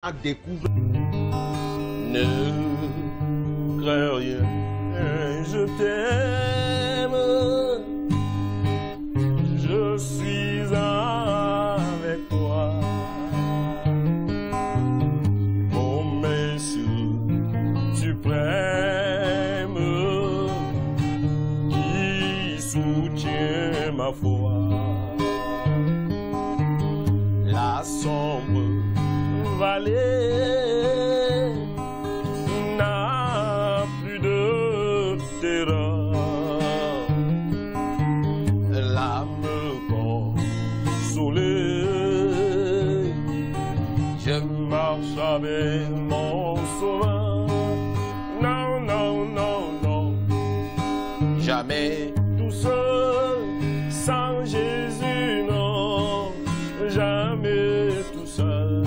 à découvrir. Ne crains rien, je t'aime, je suis avec toi. Mon Messie suprême qui soutient ma foi. La sombre vallée n'a plus de terreur. L'âme consolée, je marche avec mon sauveur. Non, non, non, non, jamais tout seul, sans Jésus, non, jamais tout seul.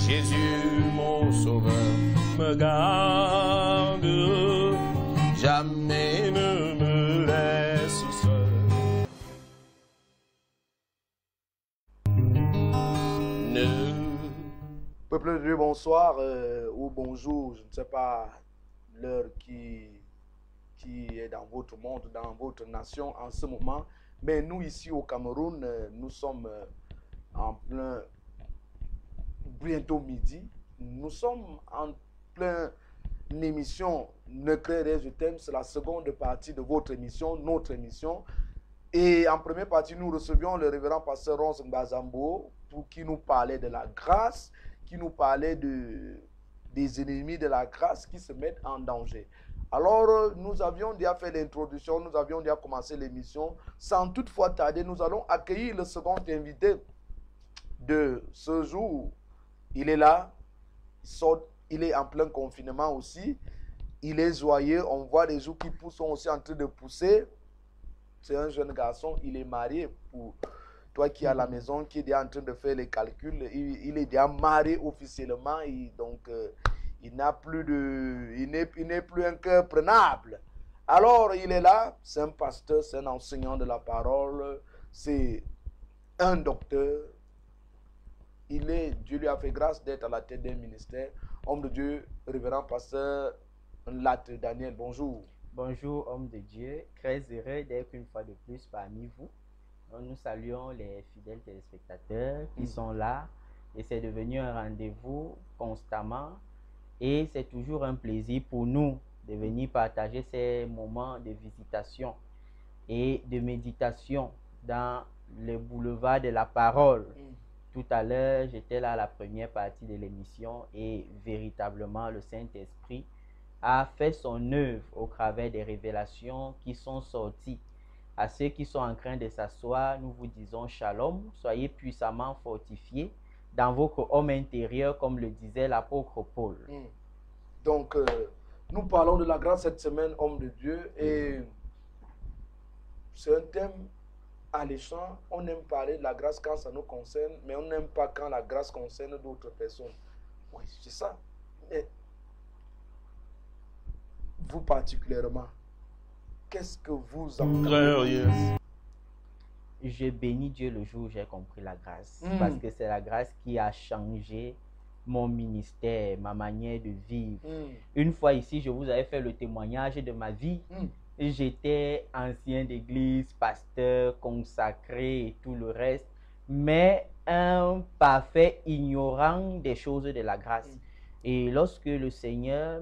Jésus, mon sauveur, me garde, jamais ne me laisse seul. Ne... Peuple de Dieu, bonsoir ou bonjour, je ne sais pas l'heure qui est dans votre monde, dans votre nation en ce moment. Mais nous, ici au Cameroun, nous sommes en plein, bientôt midi. Nous sommes en plein émission Ne crée rien, je t'aime. C'est la seconde partie de votre émission, notre émission. Et en première partie, nous recevions le révérend pasteur Ronce Mbazambo pour qui nous parlait de la grâce, qui nous parlait des ennemis de la grâce qui se mettent en danger. Alors, nous avions déjà fait l'introduction, nous avions déjà commencé l'émission. Sans toutefois tarder, nous allons accueillir le second invité de ce jour. Il est là, il est en plein confinement aussi. Il est joyeux, on voit les joues qui poussent, sont aussi en train de pousser. C'est un jeune garçon, il est marié. Pour toi qui es à la maison, qui est déjà en train de faire les calculs, il est déjà marié officiellement. Donc, il n'a plus de, il n'est plus un cœur prenable. Alors, il est là, c'est un pasteur, c'est un enseignant de la parole, c'est un docteur. Dieu lui a fait grâce d'être à la tête d'un ministère. Homme de Dieu, révérend pasteur Latte Daniel, bonjour. Bonjour, homme de Dieu. Très heureux d'être une fois de plus parmi vous. Nous saluons les fidèles téléspectateurs qui sont là. Et c'est devenu un rendez-vous constamment. Et c'est toujours un plaisir pour nous de venir partager ces moments de visitation et de méditation dans le boulevard de la parole. Tout à l'heure, j'étais là à la première partie de l'émission et véritablement le Saint-Esprit a fait son œuvre au travers des révélations qui sont sorties. À ceux qui sont en train de s'asseoir, nous vous disons shalom, soyez puissamment fortifiés dans votre homme intérieur, comme le disait l'apôtre Paul. Donc, nous parlons de la grâce cette semaine, homme de Dieu, et c'est un thème alléchant. On aime parler de la grâce quand ça nous concerne, mais on n'aime pas quand la grâce concerne d'autres personnes. Oui, c'est ça. Mais vous particulièrement, qu'est-ce que vous en pensez? Je bénis Dieu le jour où j'ai compris la grâce. Parce que c'est la grâce qui a changé mon ministère, ma manière de vivre. Une fois ici, je vous avais fait le témoignage de ma vie. J'étais ancien d'église, pasteur, consacré et tout le reste. Mais un parfait ignorant des choses de la grâce. Et lorsque le Seigneur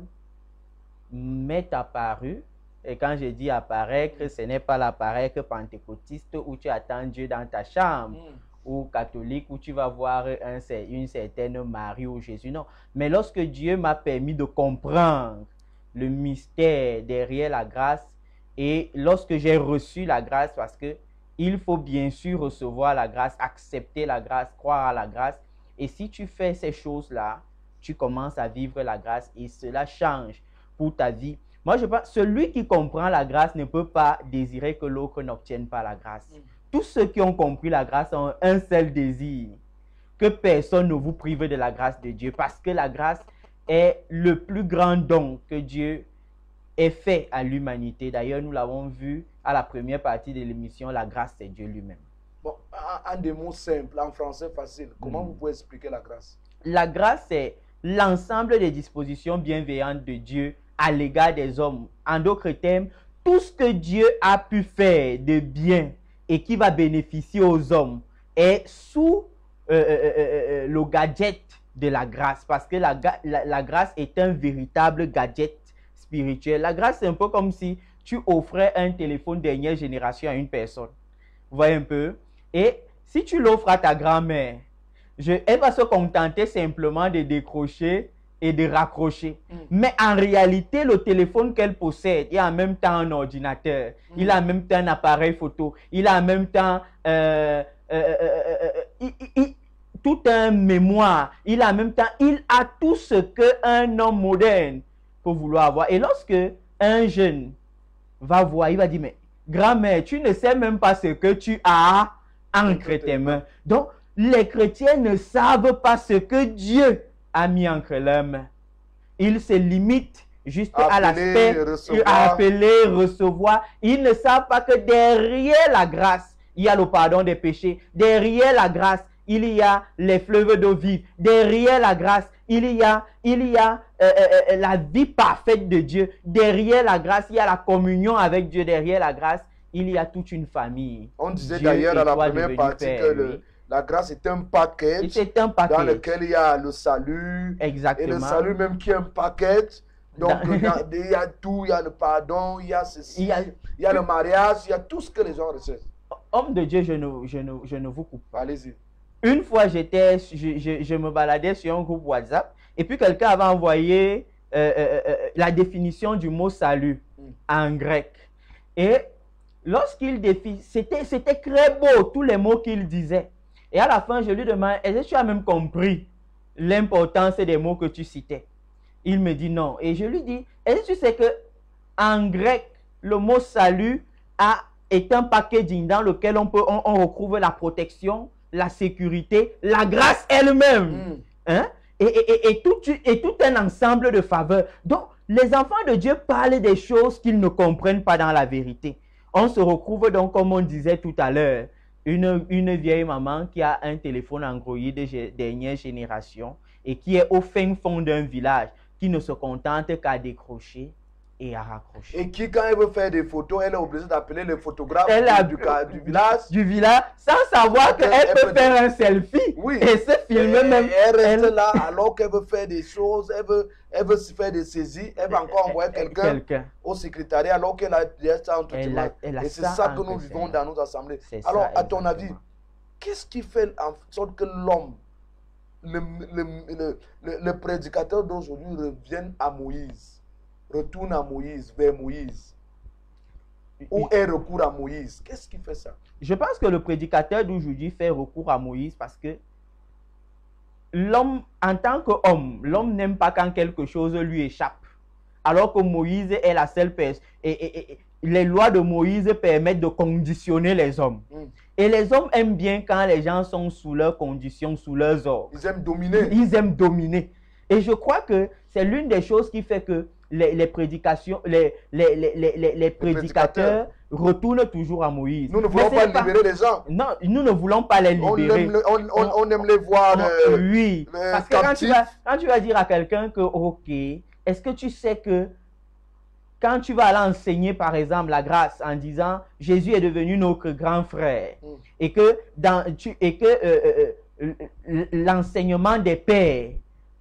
m'est apparu, et quand je dis apparaître, ce n'est pas l'apparaître pentecôtiste où tu attends Dieu dans ta chambre, ou catholique où tu vas voir une certaine Marie ou Jésus, non. Mais lorsque Dieu m'a permis de comprendre le mystère derrière la grâce, et lorsque j'ai reçu la grâce, parce que il faut bien sûr recevoir la grâce, accepter la grâce, croire à la grâce, et si tu fais ces choses-là, tu commences à vivre la grâce et cela change pour ta vie. Moi, je pense, celui qui comprend la grâce ne peut pas désirer que l'autre n'obtienne pas la grâce. Tous ceux qui ont compris la grâce ont un seul désir, que personne ne vous prive de la grâce de Dieu, parce que la grâce est le plus grand don que Dieu ait fait à l'humanité. D'ailleurs, nous l'avons vu à la première partie de l'émission, la grâce, c'est Dieu lui-même. Bon, en des mots simples, en français facile, comment vous pouvez expliquer la grâce? La grâce, c'est l'ensemble des dispositions bienveillantes de Dieu à l'égard des hommes. En d'autres termes, tout ce que Dieu a pu faire de bien et qui va bénéficier aux hommes est sous le gadget de la grâce. Parce que la grâce est un véritable gadget spirituel. La grâce, c'est un peu comme si tu offrais un téléphone dernière génération à une personne. Vous voyez un peu? Et si tu l'offres à ta grand-mère, elle va se contenter simplement de décrocher et de raccrocher. Mais en réalité, le téléphone qu'elle possède, il a en même temps un ordinateur, il a en même temps un appareil photo, il a en même temps tout un mémoire, il a en même temps, il a tout ce qu'un homme moderne peut vouloir avoir. Et lorsque un jeune va voir, il va dire, mais grand-mère, tu ne sais même pas ce que tu as entre tes mains. Donc, les chrétiens ne savent pas ce que Dieu a mis entre leurs mains. Ils se limitent juste à l'aspect, appeler, recevoir. Ils ne savent pas que derrière la grâce, il y a le pardon des péchés. Derrière la grâce, il y a les fleuves d'eau vive. Derrière la grâce, il y a la vie parfaite de Dieu. Derrière la grâce, il y a la communion avec Dieu. Derrière la grâce, il y a toute une famille. On disait d'ailleurs dans la première partie que la grâce est un paquet dans lequel il y a le salut. Exactement. Et le salut même qui est un paquet. Donc il y a tout, il y a le pardon, il y a ceci, il y a le mariage, il y a tout ce que les gens reçoivent. Homme de Dieu, je ne vous coupe pas. Allez-y. Une fois, je me baladais sur un groupe WhatsApp et puis quelqu'un avait envoyé la définition du mot salut en grec. Et lorsqu'il définit, c'était très beau, tous les mots qu'il disait. Et à la fin, je lui demande, est-ce que tu as même compris l'importance des mots que tu citais? Il me dit non. Et je lui dis, est-ce que tu sais qu'en grec, le mot salut est un packaging dans lequel on retrouve la protection, la sécurité, la grâce elle-même. Hein? Et tout un ensemble de faveurs. Donc, les enfants de Dieu parlent des choses qu'ils ne comprennent pas dans la vérité. On se retrouve donc, comme on disait tout à l'heure, une vieille maman qui a un téléphone Android de dernière génération et qui est au fin fond d'un village, qui ne se contente qu'à décrocher et à raccrocher. Et qui, quand elle veut faire des photos, elle est obligée d'appeler le photographe du village, sans savoir qu'elle peut faire un selfie et se filmer même. Elle reste là alors qu'elle veut faire des choses, elle veut se faire des saisies, elle va encore envoyer quelqu'un au secrétariat alors qu'elle a déjà ça entre ses mains. Et c'est ça que nous vivons dans nos assemblées. Alors, à ton avis, qu'est-ce qui fait en sorte que l'homme, le prédicateur d'aujourd'hui revienne à Moïse? Retourne à Moïse, vers Moïse. Ou est recours à Moïse? Qu'est-ce qui fait ça? Je pense que le prédicateur d'aujourd'hui fait recours à Moïse parce que l'homme, en tant qu'homme, l'homme n'aime pas quand quelque chose lui échappe. Alors que Moïse est la seule personne. Et les lois de Moïse permettent de conditionner les hommes. Et les hommes aiment bien quand les gens sont sous leurs conditions, sous leurs ordres. Ils aiment dominer. Ils aiment dominer. Et je crois que c'est l'une des choses qui fait que les prédicateurs retournent toujours à Moïse. Nous ne voulons pas libérer les gens. Non, nous ne voulons pas les libérer. On aime les voir. Oui, parce que quand tu vas dire à quelqu'un que, ok, est-ce que tu sais que quand tu vas aller enseigner, par exemple, la grâce en disant Jésus est devenu notre grand frère et que l'enseignement des pères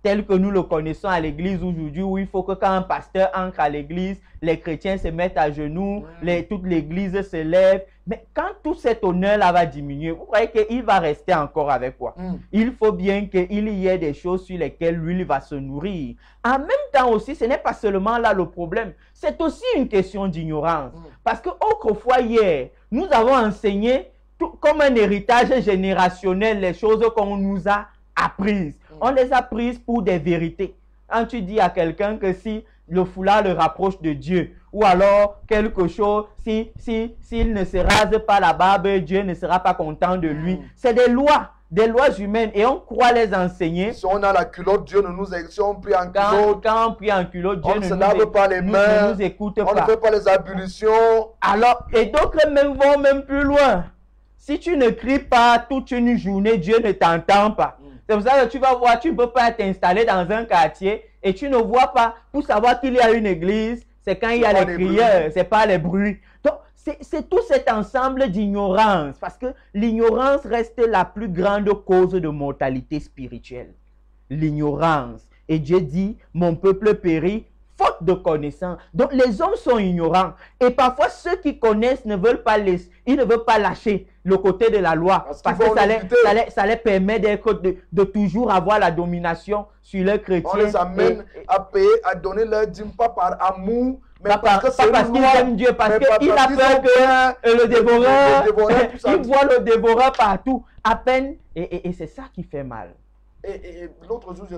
tel que nous le connaissons à l'église aujourd'hui, où il faut que quand un pasteur entre à l'église, les chrétiens se mettent à genoux, toute l'église se lève. Mais quand tout cet honneur-là va diminuer, vous croyez qu'il va rester encore avec quoi? Il faut bien qu'il y ait des choses sur lesquelles lui va se nourrir. En même temps aussi, ce n'est pas seulement là le problème, c'est aussi une question d'ignorance. Parce qu'autrefois, hier, nous avons enseigné comme un héritage générationnel les choses qu'on nous a apprises. On les a prises pour des vérités. Quand tu dis à quelqu'un que si le foulard le rapproche de Dieu, ou alors quelque chose, s'il ne se rase pas la barbe, Dieu ne sera pas content de lui. C'est des lois humaines et on croit les enseigner. Si on a la culotte, Dieu ne nous écoute. Si on prie en culotte, quand on prie en culotte, Dieu on ne se lave pas les mains, nous écoute pas. On ne fait pas les ablutions. Alors, et d'autres même vont même plus loin. Si tu ne cries pas toute une journée, Dieu ne t'entend pas. C'est pour ça que tu vas voir, tu ne peux pas t'installer dans un quartier et tu ne vois pas, pour savoir qu'il y a une église, c'est quand il y a les prières, c'est pas les bruits. Donc, c'est tout cet ensemble d'ignorance, parce que l'ignorance reste la plus grande cause de mortalité spirituelle. L'ignorance. Et Dieu dit, mon peuple périt faute de connaissance. Donc les hommes sont ignorants. Et parfois ceux qui connaissent ne veulent pas ils ne veulent pas lâcher le côté de la loi. Parce que ça les permet de toujours avoir la domination sur leurs chrétiens. On les amène à payer, à donner leur dîme, pas par amour, mais parce qu'ils aiment Dieu, parce qu'il a peur que le dévoreur, il voit le dévoreur partout, à peine. Et c'est ça qui fait mal. Et l'autre jour, je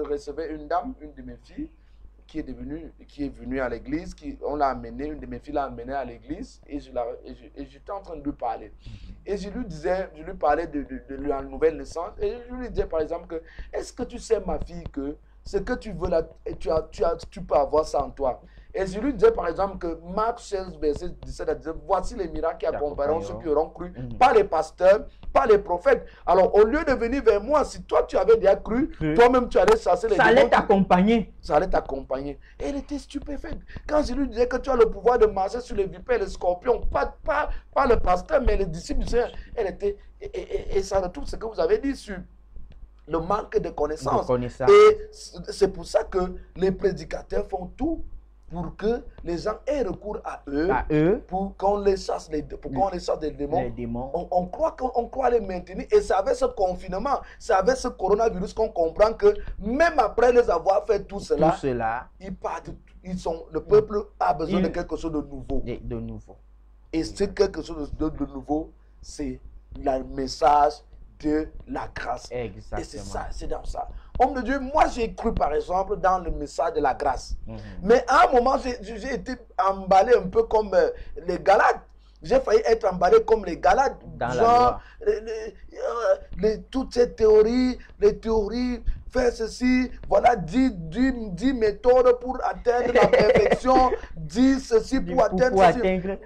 recevais une dame, une de mes filles, qui est venue à l'église, on l'a amenée, une de mes filles l'a amenée à l'église, et j'étais en train de lui parler. Et je lui parlais de la nouvelle naissance, et je lui disais par exemple que, est-ce que tu sais ma fille que ce que tu veux là, tu peux avoir ça en toi. Et je lui disais par exemple que Marc 16, verset 17 à 19, voici les miracles qui accompagneront ceux qui auront cru, pas les pasteurs, pas les prophètes. Alors au lieu de venir vers moi, si toi tu avais déjà cru, toi-même tu allais chasser les démons. Ça allait t'accompagner. Ça allait t'accompagner. Et elle était stupéfaite. Quand je lui disais que tu as le pouvoir de marcher sur les vipères, les scorpions, pas le pasteur, mais les disciples du Seigneur, elle était, et ça retrouve ce que vous avez dit sur le manque de connaissances. Et c'est pour ça que les prédicateurs font tout pour que les gens aient recours à eux, pour qu'on les chasse des démons. On croit les maintenir. Et c'est avec ce confinement, c'est avec ce coronavirus qu'on comprend que même après les avoir fait tout cela, ils partent. Le peuple a besoin de quelque chose de nouveau. Et c'est quelque chose de nouveau, c'est le message de la grâce. Exactement. Et c'est ça, c'est dans ça. Homme de Dieu, moi j'ai cru par exemple dans le message de la grâce. Mais à un moment, j'ai été emballé un peu comme les Galates. J'ai failli être emballé comme les Galates. Genre, toutes ces théories, faire ceci, voilà 10 méthodes pour atteindre la perfection, 10 ceci pour atteindre ceci.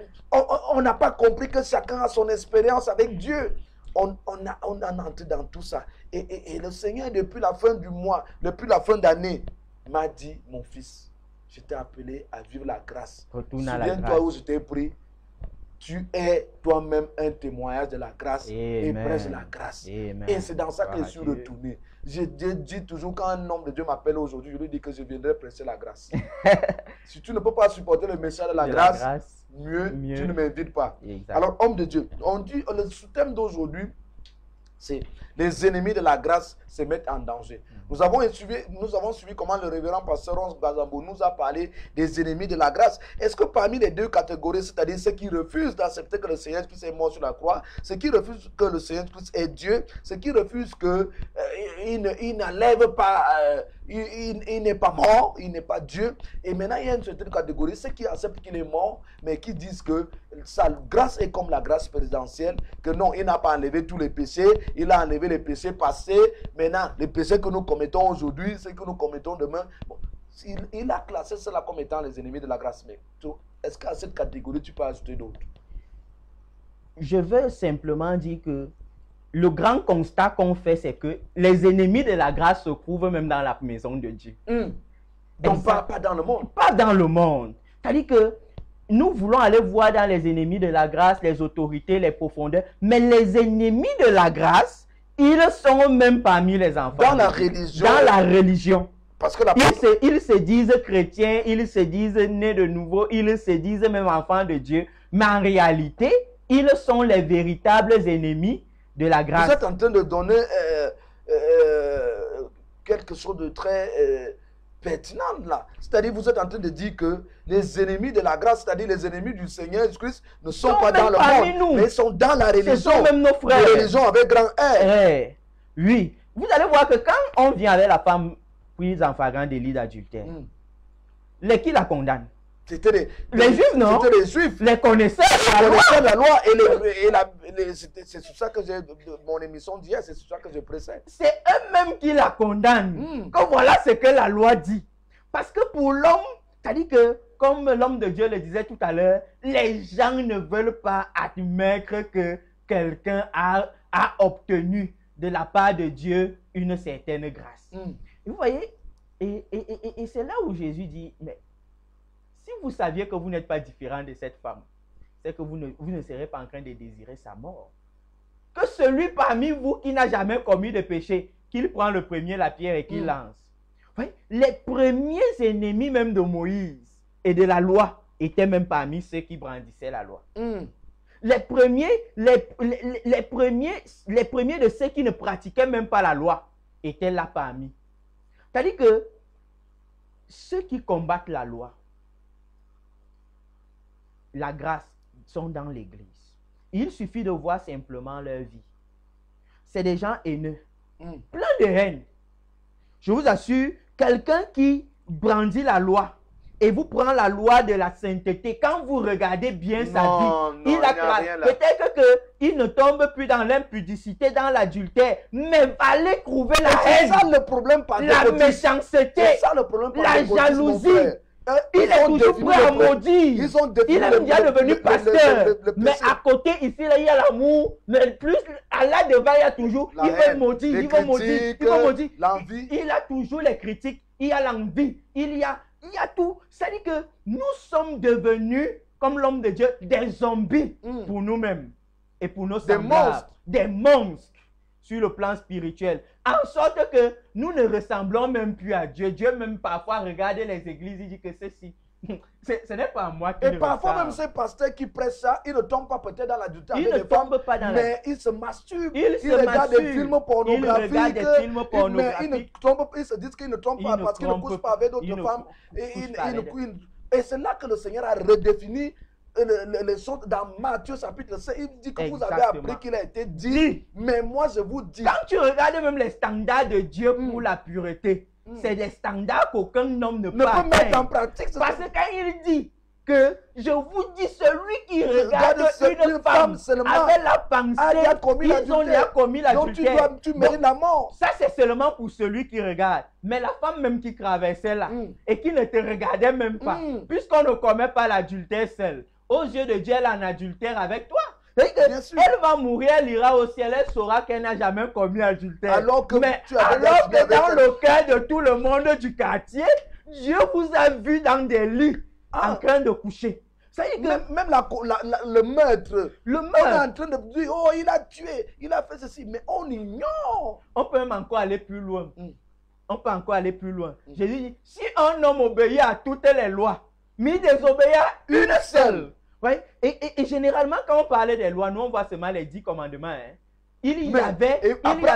On n'a pas compris que chacun a son expérience avec Dieu. On a entré dans tout ça. Et le Seigneur, depuis la fin du mois, depuis la fin d'année, m'a dit, mon fils, je t'ai appelé à vivre la grâce. Souviens-toi où je t'ai pris. Tu es toi-même un témoignage de la grâce et prêche la grâce. Amen. Et c'est dans ça que je suis retourné. Je dis toujours, quand un homme de Dieu m'appelle aujourd'hui, je lui dis que je viendrai prêcher la grâce. Si tu ne peux pas supporter le message de la grâce, mieux, tu ne m'invites pas. Exact. Alors, homme de Dieu, on dit, le sous-thème d'aujourd'hui, c'est les ennemis de la grâce se mettent en danger. Nous avons suivi comment le révérend pasteur Ronce Gazambo nous a parlé des ennemis de la grâce. Est-ce que parmi les deux catégories, c'est-à-dire ceux qui refusent d'accepter que le Seigneur Christ est mort sur la croix, ceux qui refusent que le Seigneur Christ est Dieu, ceux qui refusent qu'il n'enlève pas, il n'est pas mort, il n'est pas Dieu. Et maintenant, il y a une certaine catégorie, ceux qui acceptent qu'il est mort, mais qui disent que sa grâce est comme la grâce présidentielle, que non, il n'a pas enlevé tous les péchés, il a enlevé les péchés passés. Maintenant, les péchés que nous commettons aujourd'hui, ceux que nous commettons demain, bon, il a classé cela comme étant les ennemis de la grâce. Mais est-ce qu'à cette catégorie, tu peux ajouter d'autres? Je veux simplement dire que le grand constat qu'on fait, c'est que les ennemis de la grâce se trouvent même dans la maison de Dieu. Donc pas dans le monde. Pas dans le monde. C'est-à-dire que nous voulons aller voir dans les ennemis de la grâce, les autorités, les profondeurs, mais les ennemis de la grâce, ils sont même parmi les enfants. Dans la religion. Dans la religion. Parce que ils se disent chrétiens, ils se disent nés de nouveau, ils se disent même enfants de Dieu. Mais en réalité, ils sont les véritables ennemis de la grâce. Vous êtes en train de donner quelque chose de très pertinent là. C'est-à-dire, vous êtes en train de dire que les ennemis de la grâce, c'est-à-dire les ennemis du Seigneur Jésus-Christ, ne sont pas dans le monde, mais ils sont dans la religion. Ce sont même nos frères. La religion avec grand R. Oui. Vous allez voir que quand on vient avec la femme prise en flagrant délit d'adultère, qui la condamne? C'était les Juifs, non? C'était les Juifs. Les connaisseurs de la loi. C'est sur ça que mon émission d'hier, c'est sur ça que je précède. C'est eux-mêmes qui la condamnent. Comme voilà ce que la loi dit. Parce que pour l'homme, c'est-à-dire que, comme l'homme de Dieu le disait tout à l'heure, les gens ne veulent pas admettre que quelqu'un a obtenu de la part de Dieu une certaine grâce. Vous voyez, et c'est là où Jésus dit, mais si vous saviez que vous n'êtes pas différent de cette femme, c'est que vous ne serez pas en train de désirer sa mort. Que celui parmi vous qui n'a jamais commis de péché, qu'il prend le premier la pierre et qu'il lance. Vous voyez, les premiers ennemis même de Moïse et de la loi étaient même parmi ceux qui brandissaient la loi. Les premiers de ceux qui ne pratiquaient même pas la loi étaient là parmi. C'est-à-dire que ceux qui combattent la loi, la grâce, sont dans l'église. Il suffit de voir simplement leur vie. C'est des gens haineux, plein de haine. Je vous assure, quelqu'un qui brandit la loi et vous prend la loi de la sainteté, quand vous regardez bien sa vie, il a peut-être qu'il ne tombe plus dans l'impudicité, dans l'adultère, mais va aller trouver la haine, ça, le problème, la méchanceté, ça, le problème, la jalousie. Il est toujours prêt à maudire. Il est bien devenu pasteur. Mais à côté, ici, là, il y a l'amour. Mais plus, à là devant, il y a toujours, il veut maudire, il veut maudire, il veut maudire. Il a toujours les critiques, il y a l'envie, il y a tout. C'est-à-dire que nous sommes devenus, comme l'homme de Dieu, des zombies pour nous-mêmes et pour nos semblables. Des monstres sur le plan spirituel. En sorte que nous ne ressemblons même plus à Dieu. Dieu même parfois regarde les églises et dit que ceci, ce n'est pas moi qui et parfois même ces pasteurs qui prêchent ça, ils ne tombent pas peut-être dans l'adultère avec les femmes, mais ils se masturbent, ils regardent des films pornographiques, ils se disent qu'ils ne trompent pas parce qu'ils ne couchent pas avec d'autres femmes. Et c'est là que le Seigneur a redéfini les choses dans Matthieu chapitre 5. Il dit que vous avez appris qu'il a été dit, mais moi je vous dis. Quand tu regardes même les standards de Dieu pour la pureté, c'est des standards qu'aucun homme ne peut mettre en pratique. Parce que quand il dit que je vous dis, celui qui regarde une femme avec la pensée, ils ont déjà commis l'adultère. Donc tu mérites la mort. Ça c'est seulement pour celui qui regarde. Mais la femme même qui traversait là et qui ne te regardait même pas, puisqu'on ne commet pas l'adultère seul, aux yeux de Dieu, elle est en adultère avec toi. Elle va mourir, elle ira au ciel, elle saura qu'elle n'a jamais commis adultère. Alors que dans le cœur de tout le monde du quartier, Dieu vous a vu dans des lits en train de coucher. Même le meurtre, on est en train de dire, oh, il a tué, il a fait ceci, mais on ignore. On peut même encore aller plus loin. On peut encore aller plus loin. Jésus dit, si un homme obéit à toutes les lois, mais il désobéit à une seule. Ouais. Et généralement, quand on parlait des lois, nous on voit seulement les 10 commandements. Hein.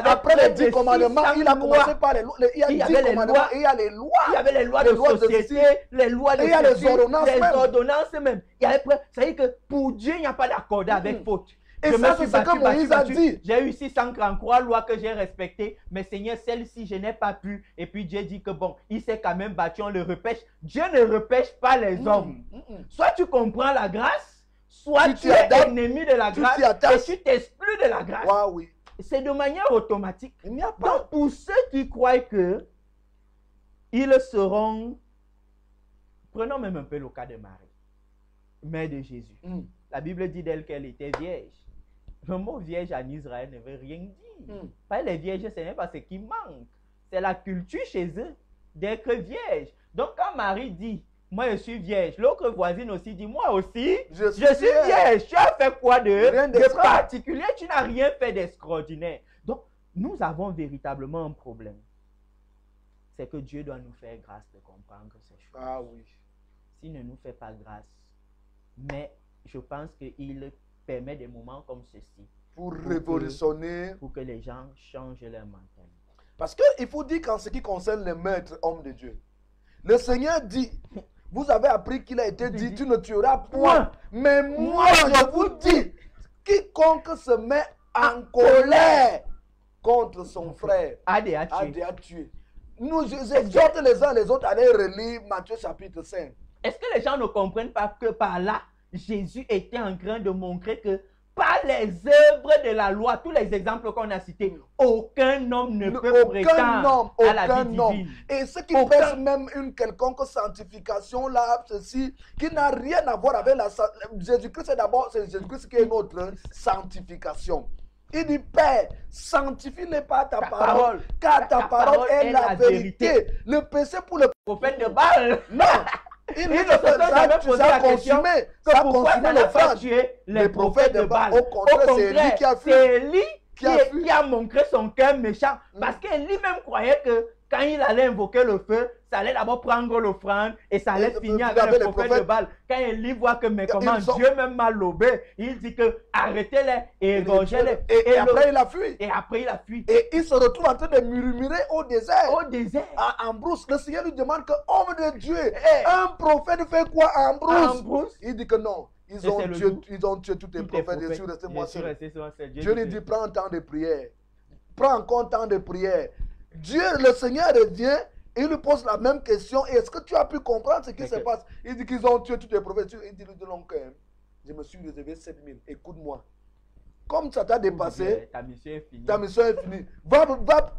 Après les 10 commandements, il a commencé par les lois. Il y a 10 commandements et il y a les lois. Il y avait les lois de société, les lois de et il y a les ordonnances même. C'est-à-dire que pour Dieu, il n'y a pas d'accord avec faute. Et ça, c'est ce que Moïse a dit. J'ai eu 633 lois que j'ai respectées, mais Seigneur, celle-ci, je n'ai pas pu. Et puis Dieu dit que bon, il s'est quand même battu, on le repêche. Dieu ne repêche pas les hommes. Soit tu comprends la grâce, soit tu es ennemi de la grâce et tu t'exclus de la grâce. Oui. C'est de manière automatique. Il n'y a pas. Donc, pour ceux qui croient que ils seront... Prenons même un peu le cas de Marie, mère de Jésus. La Bible dit d'elle qu'elle était vierge. Le mot vierge en Israël ne veut rien dire. Les vierges, ce n'est pas ce qui manque. C'est la culture chez eux d'être vierge. Donc quand Marie dit, moi je suis vierge, l'autre voisine aussi dit, moi aussi, je suis vierge. Tu as fait quoi de particulier? Tu n'as rien fait d'extraordinaire. Donc nous avons véritablement un problème. C'est que Dieu doit nous faire grâce de comprendre ces choses. Ah oui. S'il ne nous fait pas grâce, mais je pense qu'il permet des moments comme ceci. Pour révolutionner. Pour que les gens changent leur mentalité. Parce qu'il faut dire qu'en ce qui concerne les maîtres hommes de Dieu, le Seigneur dit, vous avez appris qu'il a été dit, tu ne tueras point. Mais moi, je vous dis, quiconque se met en colère contre son frère a déjà tué. Nous exhortons les uns les autres à aller relire Matthieu chapitre 5. Est-ce que les gens ne comprennent pas que par là, Jésus était en train de montrer que par les œuvres de la loi, tous les exemples qu'on a cités, aucun homme ne peut prétendre à la vie divine. Et ceux qui prêchent même une quelconque sanctification là, ceci, qui n'a rien à voir avec la Jésus-Christ, c'est d'abord Jésus-Christ qui est notre sanctification. Il dit, Père, sanctifie-les par ta parole, car ta parole est la vérité. Le péché pour le prophète de Baal. Non. Il ne se jamais posé la question que pourquoi ça n'a pas tué les prophètes de Baal. Au contraire, c'est Élie qui a fui. C'est Élie qui a montré son cœur méchant. Parce qu'Élie même croyait que quand il allait invoquer le feu, ça allait d'abord prendre l'offrande et ça allait finir avec les prophètes de Baal. Quand Élie voit que, mais comment Dieu même m'a lobé, il dit que arrêtez-les et égorgez-les. Et après il a fui. Et après il a fui. Et il se retrouve en train de murmurer au désert. Au désert. En brousse. Le Seigneur lui demande que, homme de Dieu, un prophète fait quoi en brousse? En brousse. Il dit que non. Ils ont tué tous les prophètes. Je suis resté moi seul. Dieu lui dit, prends un temps de prière. Prends encore un temps de prière. Dieu, le Seigneur revient et il lui pose la même question. Est-ce que tu as pu comprendre ce qui se passe? Il dit qu'ils ont tué tous les prophètes. Il dit, non, je me suis réservé 7000. Écoute-moi. Comme ça t'a dépassé, ta mission est finie. Ta mission est finie. Va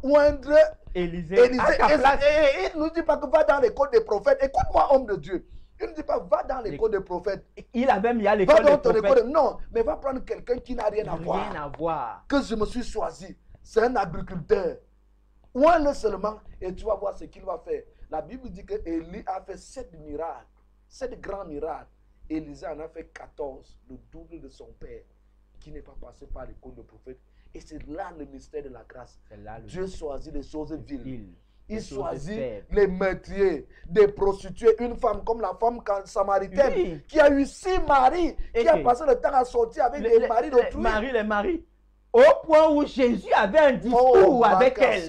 oindre Élisée. Et il ne nous dit pas que va dans l'école des prophètes. Écoute-moi, homme de Dieu. Il ne dit pas, va dans l'école des prophètes. Il avait mis à l'école des prophètes. Non, mais va prendre quelqu'un qui n'a rien à voir. Rien à voir. Que je me suis choisi. C'est un agriculteur. Oins-le seulement et tu vas voir ce qu'il va faire. La Bible dit que Élie a fait 7 miracles, 7 grands miracles. Élisée en a fait 14, le double de son père, qui n'est pas passé par l'école de prophète. Et c'est là le mystère de la grâce. Dieu choisit les choses viles. Il choisit les meurtriers, des prostituées, une femme comme la femme samaritaine, qui a eu 6 maris, qui a passé le temps à sortir avec des maris d'autrui. Les maris. Au point où Jésus avait un discours avec elle.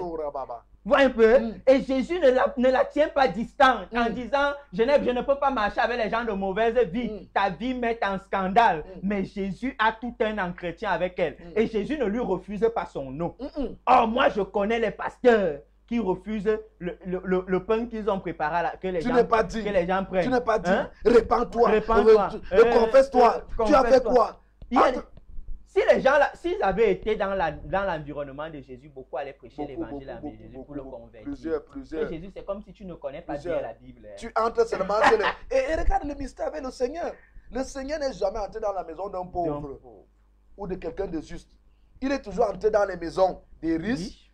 Vois un peu. Et Jésus ne la tient pas distante en disant, je ne peux pas marcher avec les gens de mauvaise vie. Ta vie met en scandale. Mais Jésus a tout un entretien avec elle. Et Jésus ne lui refuse pas son nom. Or, moi, je connais les pasteurs qui refusent le pain qu'ils ont préparé, que les gens prennent. Tu n'as pas dit, répands-toi, confesse-toi. Tu as fait quoi? Si les gens, s'ils avaient été dans l'environnement de Jésus, beaucoup allaient prêcher l'évangile à Jésus pour le convertir. Plusieurs. Et Jésus, c'est comme si tu ne connais pas bien la Bible. Tu entres seulement sur et regarde le mystère avec le Seigneur. Le Seigneur n'est jamais entré dans la maison d'un pauvre ou de quelqu'un de juste. Il est toujours entré dans les maisons des riches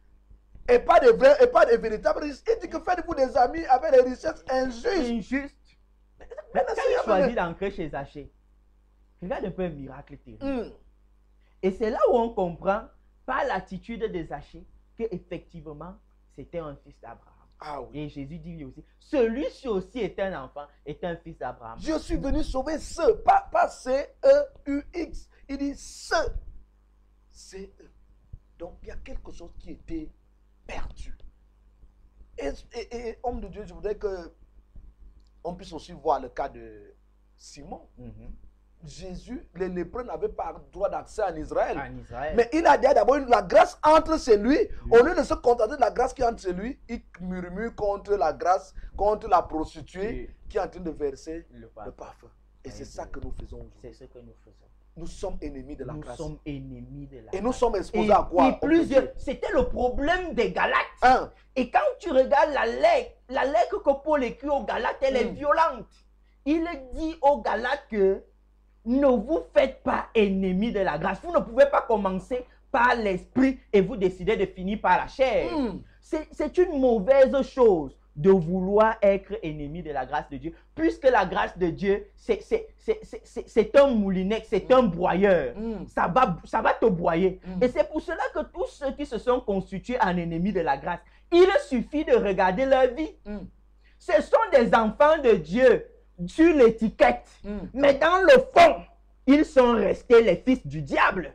et pas des vrais, et pas des véritables riches. Il dit que faites-vous des amis avec les richesses injustes. Mais quand il choisit d'entrer chez Zachée, regarde un peu un miracle terrible. Et c'est là où on comprend, par l'attitude de Zachée, qu'effectivement, c'était un fils d'Abraham. Ah oui. Et Jésus dit lui aussi, celui-ci aussi est un enfant, est un fils d'Abraham. Je suis venu sauver ceux, pas C-E-U-X. Il dit ceux. C-E. Donc, il y a quelque chose qui était perdu. Et homme de Dieu, je voudrais qu'on puisse aussi voir le cas de Simon. Jésus, les lépreux n'avaient pas droit d'accès en Israël. Mais il a dit d'abord, la grâce entre chez lui. Au lieu de se contenter de la grâce qui entre chez lui, il murmure contre la grâce, contre la prostituée qui est en train de verser le parfum. Et c'est ça que nous faisons aujourd'hui. C'est ce que nous faisons. Nous sommes ennemis de la grâce. Nous sommes ennemis de la grâce. Et nous sommes exposés à quoi? C'était le problème des Galates. Et quand tu regardes la lettre que Paul écrit aux Galates, elle est violente. Il dit aux Galates que ne vous faites pas ennemis de la grâce. Vous ne pouvez pas commencer par l'esprit et vous décider de finir par la chair. C'est une mauvaise chose de vouloir être ennemi de la grâce de Dieu, puisque la grâce de Dieu, c'est un moulinet, c'est un broyeur. Ça va te broyer. Et c'est pour cela que tous ceux qui se sont constitués en ennemis de la grâce, il suffit de regarder leur vie. Ce sont des enfants de Dieu sur l'étiquette, mais dans le fond, ils sont restés les fils du diable.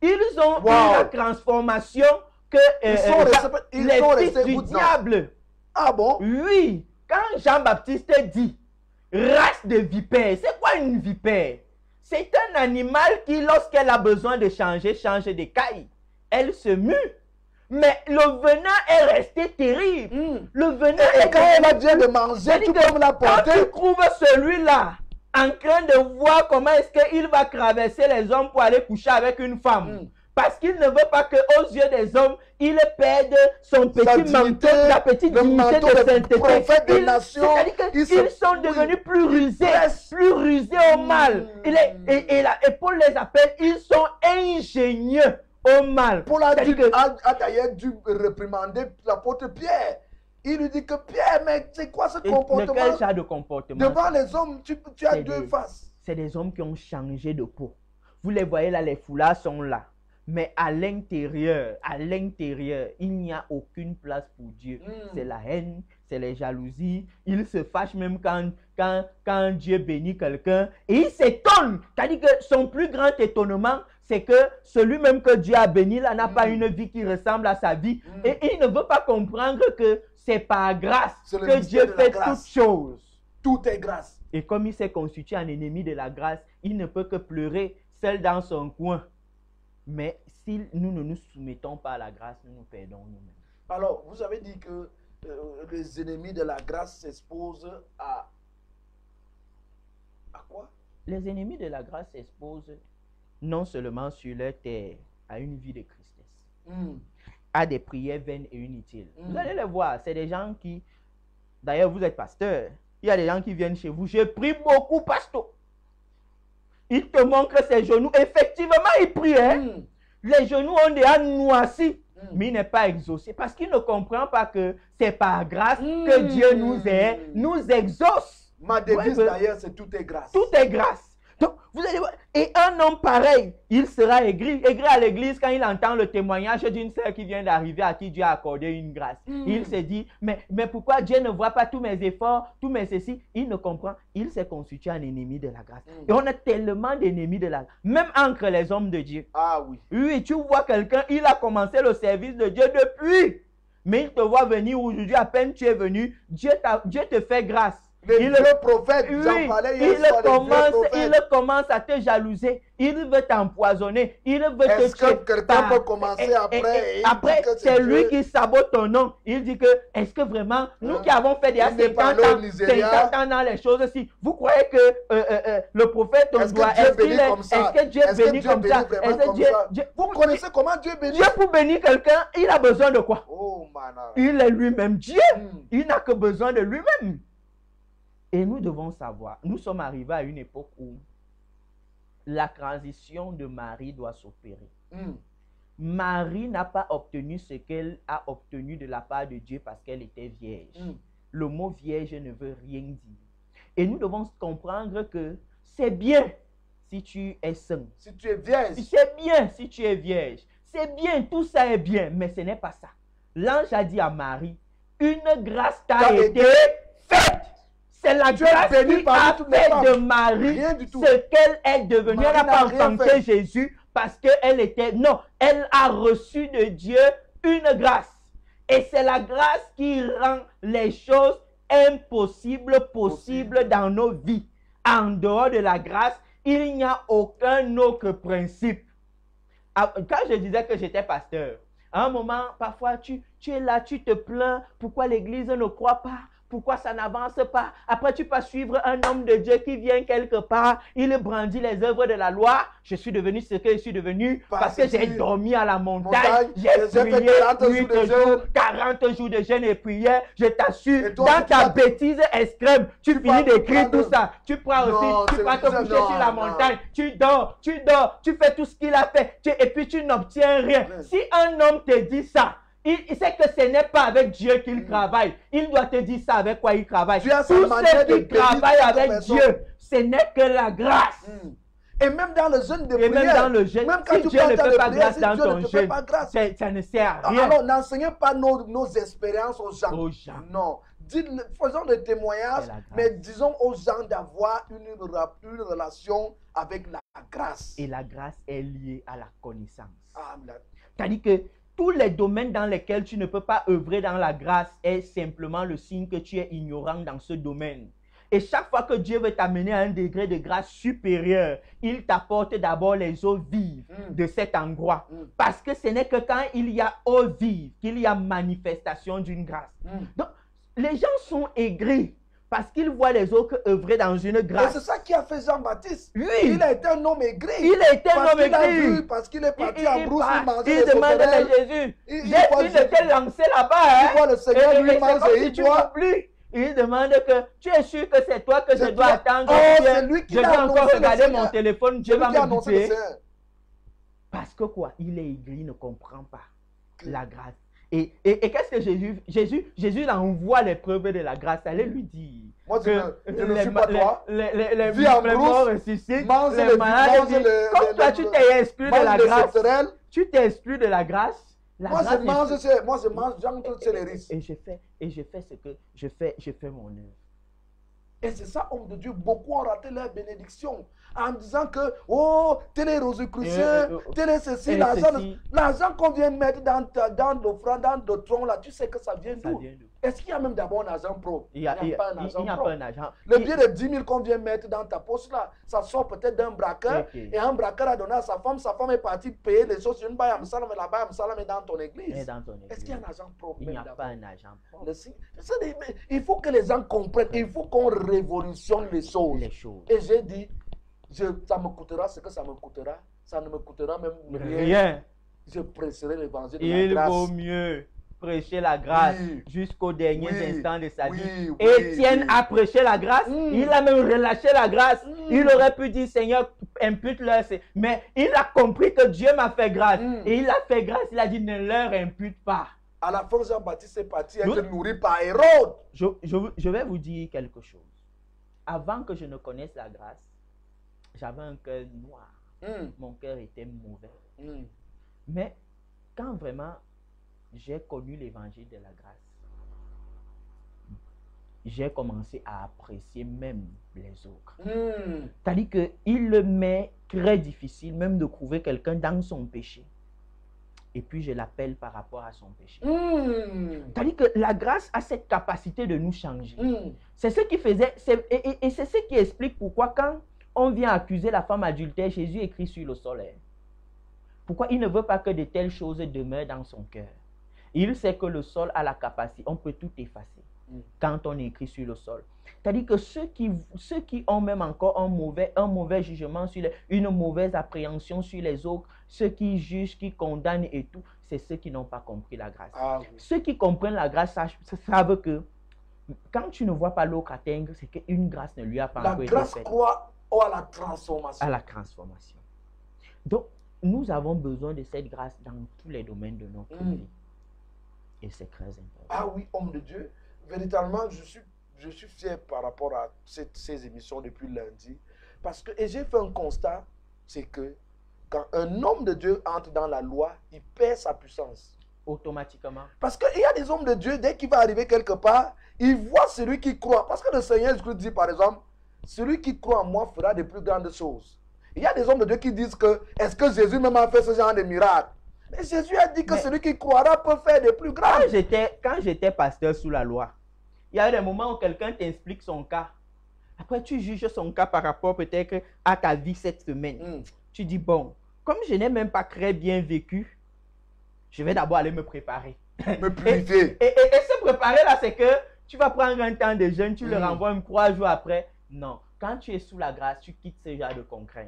Ils ont eu la transformation que les fils du diable. Ah bon? Oui, quand Jean-Baptiste dit race de vipère, c'est quoi une vipère? C'est un animal qui, lorsqu'elle a besoin de changer, change d'écaille. Elle se mue. Mais le venin est resté terrible. Le venin et quand elle a besoin de manger, tu peux me l'apporter. Quand tu trouves celui-là en train de voir comment est-ce qu'il va traverser les hommes pour aller coucher avec une femme. Parce qu'il ne veut pas qu'aux yeux des hommes, il perde son petit manteau, la petite dignité de sainteté. C'est-à-dire qu'ils sont devenus plus rusés au mal. Et Paul les appelle, ils sont ingénieux au mal. Paul a d'ailleurs dû réprimander l'apôtre Pierre. Il lui dit que Pierre, mais c'est quoi ce comportement? Quel genre de comportement? Devant les hommes, tu as deux faces. C'est des hommes qui ont changé de peau. Vous les voyez là, les foulards sont là. Mais à l'intérieur, il n'y a aucune place pour Dieu. C'est la haine, c'est les jalousies. Il se fâche même quand Dieu bénit quelqu'un. Et il s'étonne. C'est-à-dire que son plus grand étonnement, c'est que celui même que Dieu a béni, là, n'a pas une vie qui ressemble à sa vie. Et il ne veut pas comprendre que c'est par grâce que Dieu fait toutes choses. Tout est grâce. Et comme il s'est constitué un ennemi de la grâce, il ne peut que pleurer seul dans son coin. Mais si nous ne nous soumettons pas à la grâce, nous nous perdons nous-mêmes. Alors, vous avez dit que les ennemis de la grâce s'exposent à quoi? Les ennemis de la grâce s'exposent non seulement sur leur terre à une vie de tristesse, à des prières vaines et inutiles. Vous allez les voir, c'est des gens qui, d'ailleurs vous êtes pasteur, il y a des gens qui viennent chez vous, je prie beaucoup, pasteur. Il te montre ses genoux. Effectivement, il prie. Hein? Les genoux ont déjà noirci. Mais il n'est pas exaucé. Parce qu'il ne comprend pas que c'est par grâce que Dieu nous exauce. Ma devise d'ailleurs, c'est tout est grâce. Tout est grâce. Donc, vous allez voir. Et un homme pareil, il sera aigri. Aigri à l'église quand il entend le témoignage d'une sœur qui vient d'arriver à qui Dieu a accordé une grâce. Il se dit, mais pourquoi Dieu ne voit pas tous mes efforts, tous mes ceci? Il ne comprend. Il s'est constitué un ennemi de la grâce. Et on a tellement d'ennemis de la grâce. Même entre les hommes de Dieu. Ah oui. Oui, tu vois quelqu'un, il a commencé le service de Dieu depuis. Mais il te voit venir aujourd'hui, à peine tu es venu, Dieu te fait grâce. Le prophète, j'en parlais hier soir, il commence à te jalouser. Il veut t'empoisonner. Il veut te tuer. Est-ce que quelqu'un peut commencer après? Après, c'est lui qui sabote ton nom. Il dit que, est-ce que vraiment, nous qui avons fait déjà 50 ans dans les choses aussi, vous croyez que le prophète, on doit... Est-ce que Dieu bénit comme ça? Vous connaissez comment Dieu bénit? Dieu pour bénir quelqu'un, il a besoin de quoi? Oh, man. Il est lui-même Dieu. Il n'a que besoin de lui-même. Et nous devons savoir, nous sommes arrivés à une époque où la transition de Marie doit s'opérer. Marie n'a pas obtenu ce qu'elle a obtenu de la part de Dieu parce qu'elle était vierge. Le mot vierge ne veut rien dire. Et nous devons comprendre que c'est bien si tu es saint. Si tu es vierge. C'est bien si tu es vierge. C'est bien, tout ça est bien, mais ce n'est pas ça. L'ange a dit à Marie, une grâce t'a été faite. C'est la grâce qui a fait de Marie ce qu'elle est devenue. Elle n'a pas enfanté Jésus parce qu'elle était... Non, elle a reçu de Dieu une grâce. Et c'est la grâce qui rend les choses impossibles possibles dans nos vies. En dehors de la grâce, il n'y a aucun autre principe. Quand je disais que j'étais pasteur, à un moment, parfois, tu es là, tu te plains. Pourquoi l'église ne croit pas? Pourquoi ça n'avance pas? Après, tu peux suivre un homme de Dieu qui vient quelque part. Il brandit les œuvres de la loi. Je suis devenu ce que je suis devenu parce que j'ai dormi à la montagne. J'ai prié 40 jours de jeûne et prière. Je t'assure, dans ta bêtise extrême, tu finis d'écrire tout ça. Tu prends aussi, tu vas te coucher sur la montagne. Tu dors, tu fais tout ce qu'il a fait. Et puis tu n'obtiens rien. Si un homme te dit ça, il sait que ce n'est pas avec Dieu qu'il travaille. Il doit te dire ça avec quoi il travaille. Tous ceux qui travaillent avec Dieu, ce n'est que la grâce. Et même dans le jeûne de prière. Même dans le jeûne, si Dieu ne fait pas grâce dans ton jeûne, ça ne sert à rien. Alors, n'enseignez pas nos expériences aux gens. Non. Faisons des témoignages, mais disons aux gens d'avoir une relation avec la grâce. Et la grâce est liée à la connaissance. C'est-à-dire que tous les domaines dans lesquels tu ne peux pas œuvrer dans la grâce est simplement le signe que tu es ignorant dans ce domaine. Et chaque fois que Dieu veut t'amener à un degré de grâce supérieur, il t'apporte d'abord les eaux vives de cet endroit. Parce que ce n'est que quand il y a eau vive qu'il y a manifestation d'une grâce. Donc, les gens sont aigris parce qu'il voit les autres œuvrer dans une Et grâce. c'est ça qui a fait Jean-Baptiste. Oui. Il a été un homme aigri. Il a été un Parce homme qu'il a aigri. vu, parce qu'il est parti en brousse, il mangeait il les demande à sauterelles. Jésus. Il Il voit était lancé là-bas. Il voit le Seigneur Et lui c'est manger, comme si il tu boit. m'oublies. Il demande que tu es sûr que c'est toi que je C'est dois toi. attendre. Oh, Bien, c'est lui qui je l'a dois annoncé, encore le regarder Seigneur. mon téléphone. Dieu C'est lui va qui a me annoncé le buter. Seigneur. Parce que quoi? Il est aigri, il ne comprend pas la grâce. Et qu'est-ce que Jésus envoie les preuves de la grâce. Allez lui dire. Moi, je ne les suis pas toi. Les Vis en morts brousse, ressuscitent, mange les les malades mange vivent. les- Comme les- toi, les- tu t'es exclu de la Mange les grâce. sauterelles. Tu t'es exclu de la grâce. La Moi, grâce je est mange, plus- moi, je mange, j'entre chez les risques. Et je fais ce que je fais mon œuvre. Et c'est ça, homme de Dieu, beaucoup ont raté leur bénédiction en disant que, oh, tel est Rosicrucien, tel est ceci, et ceci. l'argent qu'on vient mettre dans l'offrande, dans le tronc, là, tu sais que ça vient Ça d'où? vient d'où? Est-ce qu'il y a même d'abord un argent propre? Il n'y a, pas un argent il n'y a propre. pas un argent. Le billet de 10 000 qu'on vient mettre dans ta poche là, ça sort peut-être d'un braqueur. Ok. Et un braqueur a donné à sa femme est partie payer les choses sur une baille à Msalam et la baille à Msalam est dans ton église. Et dans ton église. Est-ce qu'il y a un argent propre? Il même n'y a d'abord? pas un argent propre. Il faut que les gens comprennent, il faut qu'on révolutionne les choses. Les choses. Et j'ai dit, ça me coûtera ce que ça me coûtera, ça ne me coûtera même rien. Rien. Je prêcherai l'évangile de Il la grâce. vaut mieux prêcher la grâce Oui. jusqu'aux derniers Oui. instants de sa Oui, vie. oui, Étienne oui. a prêché la grâce. Il a même relâché la grâce. Il aurait pu dire, Seigneur, impute-leur. Mais il a compris que Dieu m'a fait grâce. Et il a fait grâce. Il a dit, ne leur impute pas. À la fin, Jean-Baptiste est parti être Oui. nourri par Hérode. Je vais vous dire quelque chose. Avant que je ne connaisse la grâce, j'avais un cœur noir. Mon cœur était mauvais. Mais quand vraiment j'ai connu l'évangile de la grâce, j'ai commencé à apprécier même les autres. C'est-à-dire qu'il m'est très difficile même de trouver quelqu'un dans son péché. Et puis je l'appelle par rapport à son péché. C'est-à-dire que la grâce a cette capacité de nous changer. C'est ce qui faisait, et c'est ce qui explique pourquoi quand on vient accuser la femme adultère, Jésus écrit sur le sol. Pourquoi il ne veut pas que de telles choses demeurent dans son cœur. Il sait que le sol a la capacité, on peut tout effacer quand on écrit sur le sol. C'est-à-dire que ceux qui ont même encore un mauvais jugement, une mauvaise appréhension sur les autres, ceux qui jugent, qui condamnent et tout, c'est ceux qui n'ont pas compris la grâce. Ah, oui. Ceux qui comprennent la grâce savent que quand tu ne vois pas l'autre atteindre, c'est qu'une grâce ne lui a pas La encore été grâce faite. croit à la transformation. À la transformation. Donc, nous avons besoin de cette grâce dans tous les domaines de notre vie. Et c'est très important. Ah oui, homme de Dieu, véritablement, je suis fier par rapport à ces émissions depuis lundi. Parce que, et j'ai fait un constat, c'est que quand un homme de Dieu entre dans la loi, il perd sa puissance. Automatiquement. Parce qu'il y a des hommes de Dieu, dès qu'il va arriver quelque part, il voit celui qui croit. Parce que le Seigneur Jésus dit, par exemple, celui qui croit en moi fera de plus grandes choses. Il y a des hommes de Dieu qui disent que, est-ce que Jésus même a fait ce genre de miracle? Mais Jésus a dit que celui qui croira peut faire de plus grandes. Quand j'étais pasteur sous la loi, il y a des moments où quelqu'un t'explique son cas. Après, tu juges son cas par rapport peut-être à ta vie cette semaine. Tu dis, bon, comme je n'ai même pas très bien vécu, je vais d'abord aller me préparer. Me purifier. Et se préparer là, c'est que tu vas prendre un temps de jeûne, tu le renvoies 3 jours après. Non. Quand tu es sous la grâce, tu quittes ce genre de contraintes.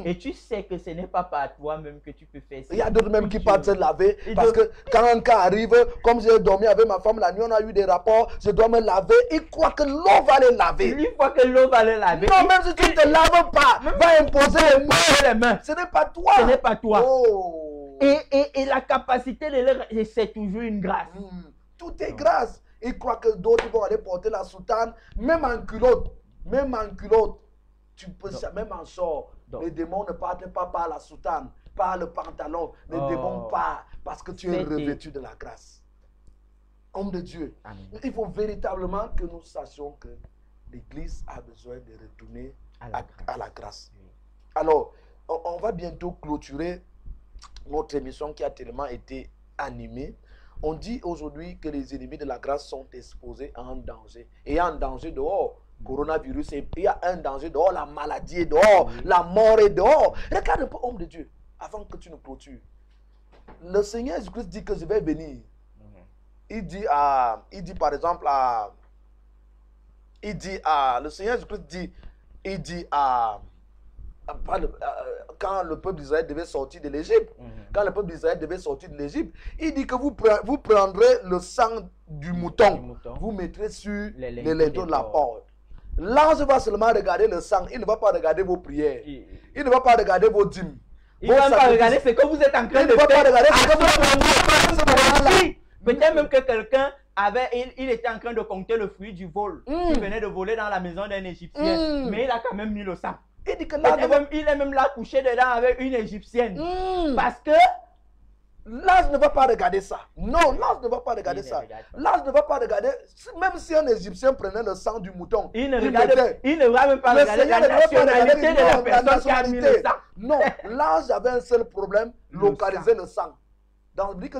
Et tu sais que ce n'est pas par toi-même que tu peux faire ça. Il y a d'autres même qui partent se laver. Parce que quand un cas arrive, comme j'ai dormi avec ma femme la nuit, on a eu des rapports, je dois me laver. Ils croient que l'eau va les laver. Une fois que l'eau va les laver. Non, même si tu ne te laves pas, va imposer les mains. Ce n'est pas toi. Ce n'est pas toi. Oh. Et la capacité de leur... c'est toujours une grâce. Tout est grâce. Ils croient que d'autres vont aller porter la soutane, même en culotte. Même en culotte, tu peux, même en short, les démons ne partent pas par la soutane, par le pantalon. Les démons partent parce que tu es revêtu de la grâce. Homme de Dieu, il faut véritablement que nous sachions que l'Église a besoin de retourner à la grâce. Alors, on va bientôt clôturer notre émission qui a tellement été animée. On dit aujourd'hui que les ennemis de la grâce sont exposés à un danger. Et il y a un danger dehors. Coronavirus, il y a un danger dehors, la maladie est dehors, la mort est dehors. Regarde un peu, homme de Dieu, avant que tu nous clôtures. Le Seigneur Jésus-Christ dit que je vais venir. Il dit par exemple il dit à, le Seigneur Jésus-Christ dit, il dit à, quand le peuple d'Israël devait sortir de l'Égypte, quand le peuple d'Israël devait sortir de l'Égypte, il dit que vous prendrez le sang du mouton, vous mettrez sur les linteaux de la porte. L'ange va seulement regarder le sang, il ne va pas regarder vos prières, il ne va pas regarder vos dîmes. Il ne va pas regarder ce que vous êtes en train de faire. Peut-être même que quelqu'un il était en train de compter le fruit du vol. Il venait de voler dans la maison d'un Égyptien, mais il a quand même mis le sang. Il dit que il est même là couché dedans avec une Égyptienne. Parce que l'ange ne va pas regarder ça. Non, l'ange ne va pas regarder ça. L'ange ne va pas regarder, même si un Égyptien prenait le sang du mouton, il ne va même pas regarder la nationalité de la personne qui a mis le sang. Non, l'ange avait un seul problème, localiser le sang. Donc, dit que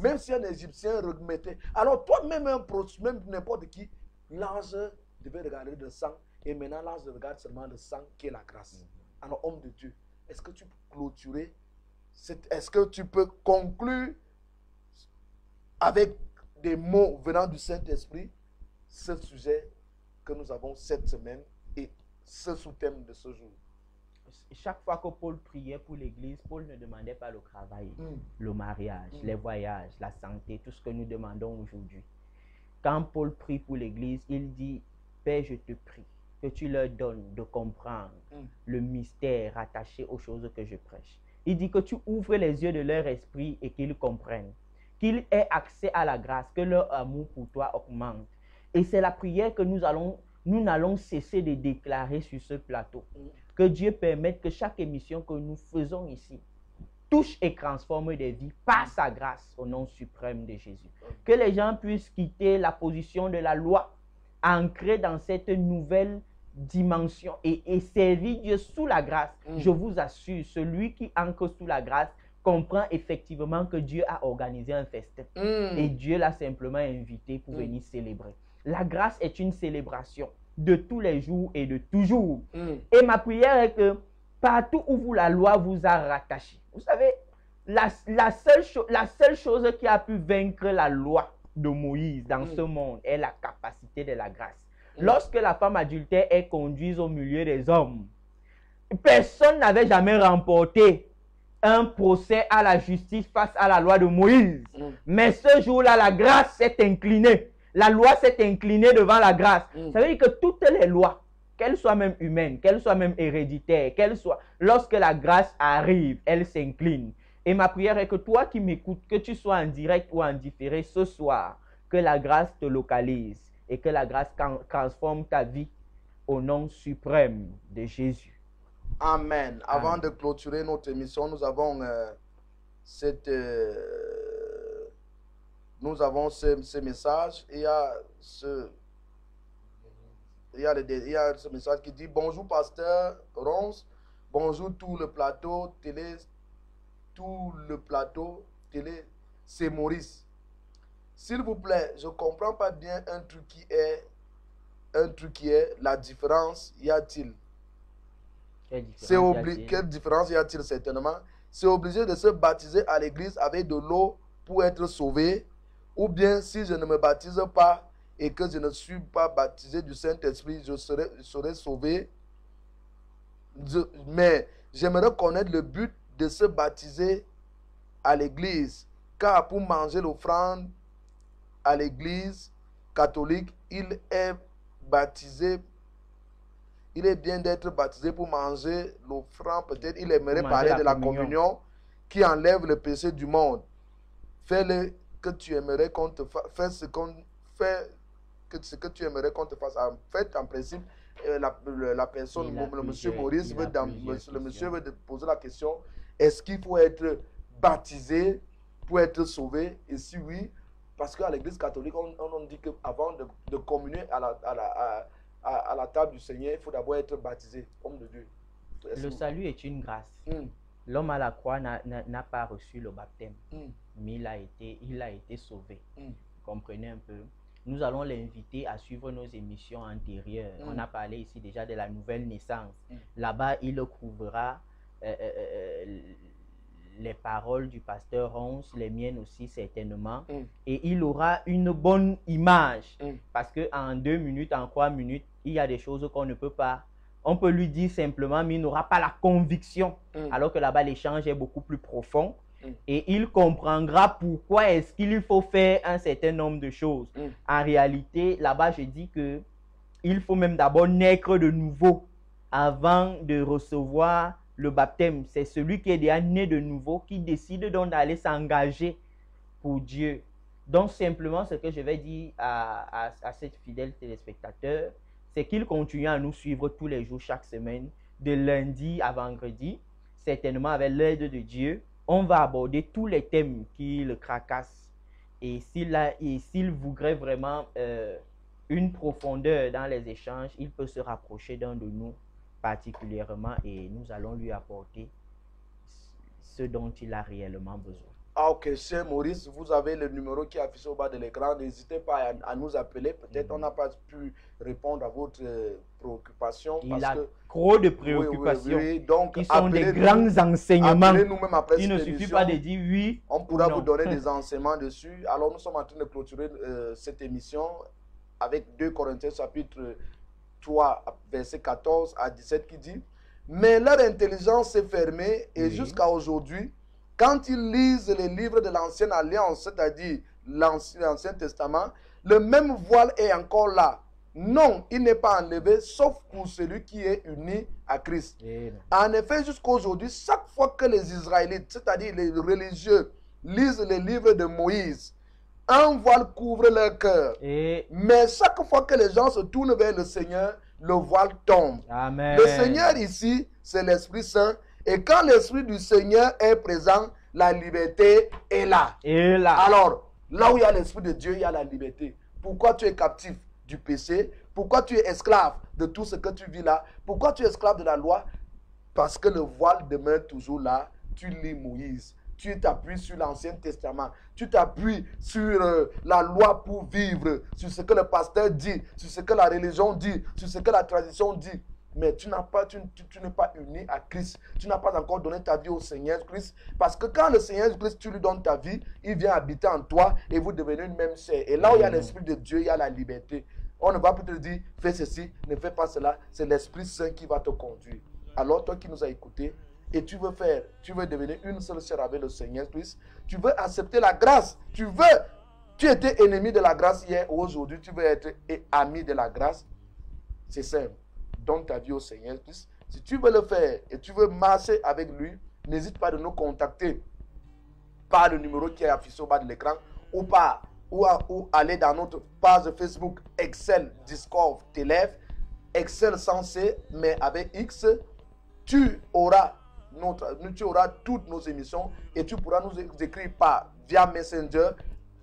même si un Égyptien remettait, alors toi, même n'importe qui, l'ange devait regarder le sang. Et maintenant, l'ange regarde seulement le sang qui est la grâce. Alors, homme de Dieu, est-ce que tu peux clôturer, est-ce que tu peux conclure avec des mots venant du Saint-Esprit ce sujet que nous avons cette semaine et ce sous-thème de ce jour? Chaque fois que Paul priait pour l'église, Paul ne demandait pas le travail, le mariage, les voyages, la santé, tout ce que nous demandons aujourd'hui. Quand Paul prie pour l'église, il dit, Père, je te prie que tu leur donnes de comprendre le mystère attaché aux choses que je prêche. Il dit que tu ouvres les yeux de leur esprit et qu'ils comprennent, qu'ils aient accès à la grâce, que leur amour pour toi augmente. Et c'est la prière que nous n'allons cesser de déclarer sur ce plateau. Que Dieu permette que chaque émission que nous faisons ici touche et transforme des vies par sa grâce au nom suprême de Jésus. Que les gens puissent quitter la position de la loi, ancré dans cette nouvelle dimension et servir Dieu sous la grâce. Je vous assure, celui qui ancre sous la grâce comprend effectivement que Dieu a organisé un festin et Dieu l'a simplement invité pour venir célébrer. La grâce est une célébration de tous les jours et de toujours. Et ma prière est que partout où la loi vous a rattaché, vous savez, la seule chose qui a pu vaincre la loi de Moïse dans ce monde est la capacité de la grâce. Lorsque la femme adultère est conduite au milieu des hommes, personne n'avait jamais remporté un procès à la justice face à la loi de Moïse. Mais ce jour-là, la grâce s'est inclinée. La loi s'est inclinée devant la grâce. Ça veut dire que toutes les lois, qu'elles soient même humaines, qu'elles soient même héréditaires, lorsque la grâce arrive, elles s'inclinent. Et ma prière est que toi qui m'écoutes, que tu sois en direct ou en différé ce soir, que la grâce te localise et que la grâce transforme ta vie au nom suprême de Jésus. Amen. Avant de clôturer notre émission, nous avons ce message. Il y a ce message qui dit: bonjour pasteur Ronce, bonjour tout le plateau télé, c'est Maurice. S'il vous plaît, je ne comprends pas bien un truc qui est la différence y a-t-il? Quelle différence y a-t-il certainement? C'est obligé de se baptiser à l'église avec de l'eau pour être sauvé, ou bien si je ne me baptise pas et que je ne suis pas baptisé du Saint-Esprit, je serai sauvé. Mais j'aimerais connaître le but de se baptiser à l'église, car pour manger l'offrande à l'église catholique, il est bien d'être baptisé pour manger l'offrande. Peut-être il aimerait parler de la communion qui enlève le péché du monde. Fais-le que tu aimerais qu'on te fasse. Fais ce que tu aimerais qu'on te fasse. En fait, en principe, la personne, le monsieur Maurice, veut poser la question: est-ce qu'il faut être baptisé pour être sauvé? Et si oui, parce qu'à l'église catholique, on dit qu'avant de communier à la table du Seigneur, il faut d'abord être baptisé, homme de Dieu. Le salut est une grâce. L'homme à la croix n'a pas reçu le baptême, mais il a été sauvé. Comprenez un peu. Nous allons l'inviter à suivre nos émissions antérieures. On a parlé ici déjà de la nouvelle naissance. Là-bas, il trouvera les paroles du pasteur Hans, les miennes aussi certainement, et il aura une bonne image, parce qu'en 2 minutes, en 3 minutes, il y a des choses qu'on ne peut pas, on peut lui dire simplement, mais il n'aura pas la conviction, alors que là-bas l'échange est beaucoup plus profond, et il comprendra pourquoi est-ce qu'il faut faire un certain nombre de choses. En réalité, là-bas je dis que il faut même d'abord naître de nouveau avant de recevoir le baptême. C'est celui qui est déjà né de nouveau qui décide donc d'aller s'engager pour Dieu. Donc simplement ce que je vais dire à cette fidèle téléspectateur, c'est qu'il continue à nous suivre tous les jours, chaque semaine, de lundi à vendredi. Certainement avec l'aide de Dieu, on va aborder tous les thèmes qui le tracassent. Et s'il voudrait vraiment une profondeur dans les échanges, il peut se rapprocher d'un de nous particulièrement et nous allons lui apporter ce dont il a réellement besoin. Ah ok, cher Maurice, vous avez le numéro qui est affiché au bas de l'écran. N'hésitez pas à nous appeler. Peut-être on n'a pas pu répondre à votre préoccupation. Il a trop de préoccupations. Oui. Donc, ils sont des grands enseignements. Appelez-nous même après Il ne suffit pas de dire oui. On pourra vous donner des enseignements dessus. Alors nous sommes en train de clôturer cette émission avec 2 Corinthiens chapitre 3, verset 14 à 17 qui dit « Mais leur intelligence s'est fermée et jusqu'à aujourd'hui, quand ils lisent les livres de l'Ancienne Alliance, c'est-à-dire l'Ancien Testament, le même voile est encore là. Non, il n'est pas enlevé, sauf pour celui qui est uni à Christ. » En effet, jusqu'à aujourd'hui, chaque fois que les Israélites, c'est-à-dire les religieux, lisent les livres de Moïse, un voile couvre leur cœur. Mais chaque fois que les gens se tournent vers le Seigneur, le voile tombe. Amen. Le Seigneur ici, c'est l'Esprit Saint. Et quand l'Esprit du Seigneur est présent, la liberté est là. Alors, là où il y a l'Esprit de Dieu, il y a la liberté. Pourquoi tu es captif du péché? Pourquoi tu es esclave de tout ce que tu vis là? Pourquoi tu es esclave de la loi? Parce que le voile demeure toujours là. Tu lis Moïse. Tu t'appuies sur l'Ancien Testament. Tu t'appuies sur la loi pour vivre, sur ce que le pasteur dit, sur ce que la religion dit, sur ce que la tradition dit. Mais tu n'es pas uni à Christ. Tu n'as pas encore donné ta vie au Seigneur Christ. Parce que quand le Seigneur Christ, tu lui donnes ta vie, il vient habiter en toi et vous devenez une même chair. Et là où il y a l'Esprit de Dieu, il y a la liberté. On ne va plus te dire, fais ceci, ne fais pas cela. C'est l'Esprit Saint qui va te conduire. Alors toi qui nous as écoutés, et tu veux devenir une seule chair avec le Seigneur Christ, tu veux accepter la grâce, tu étais ennemi de la grâce hier, aujourd'hui tu veux être ami de la grâce, c'est simple, donne ta vie au Seigneur Christ. Si tu veux le faire et tu veux marcher avec lui, n'hésite pas de nous contacter par le numéro qui est affiché au bas de l'écran ou aller dans notre page Facebook Excel Discord Télève, Excel sans C mais avec X, tu auras toutes nos émissions et tu pourras nous écrire via Messenger.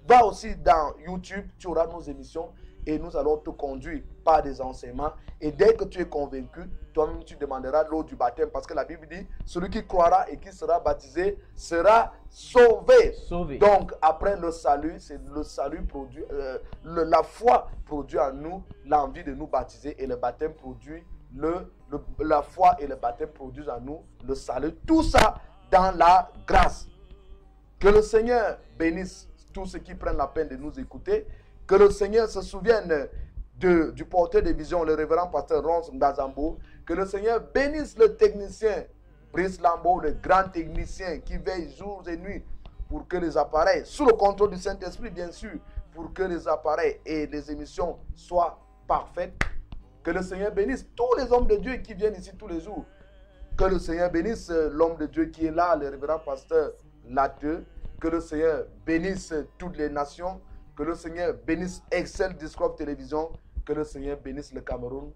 Va aussi dans YouTube, tu auras nos émissions et nous allons te conduire par des enseignements. Et dès que tu es convaincu, toi-même tu demanderas l'eau du baptême parce que la Bible dit, celui qui croira et qui sera baptisé sera sauvé. Donc après le salut, c'est le salut produit, la foi produit en nous l'envie de nous baptiser et le baptême produit la foi et le baptême produisent en nous le salut. Tout ça dans la grâce. Que le Seigneur bénisse tous ceux qui prennent la peine de nous écouter. Que le Seigneur se souvienne du porteur de vision, le révérend pasteur Rons Ngazambo. Que le Seigneur bénisse le technicien Brice Lambeau, le grand technicien qui veille jours et nuits pour que les appareils, sous le contrôle du Saint-Esprit bien sûr, pour que les appareils et les émissions soient parfaites. Que le Seigneur bénisse tous les hommes de Dieu qui viennent ici tous les jours. Que le Seigneur bénisse l'homme de Dieu qui est là, le révérend pasteur Lateux. Que le Seigneur bénisse toutes les nations. Que le Seigneur bénisse Excel Discord Télévision. Que le Seigneur bénisse le Cameroun,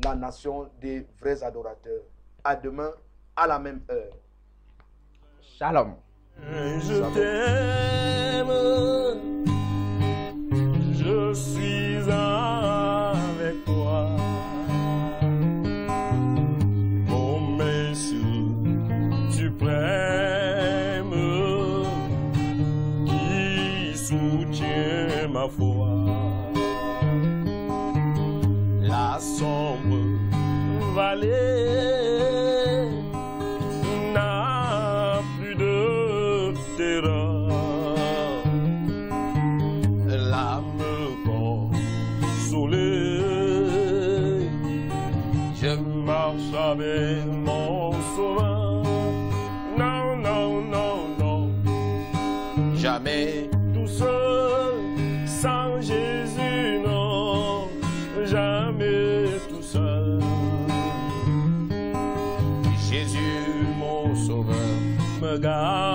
la nation des vrais adorateurs. À demain, à la même heure. Shalom. Je t'aime. Je suis avec toi. Suprême qui soutient ma foi. La sombre vallée n'a plus de avec mon sauveur. Non, non, non, non. Jamais tout seul, sans Jésus, non. Jamais tout seul. Jésus, mon sauveur, me garde.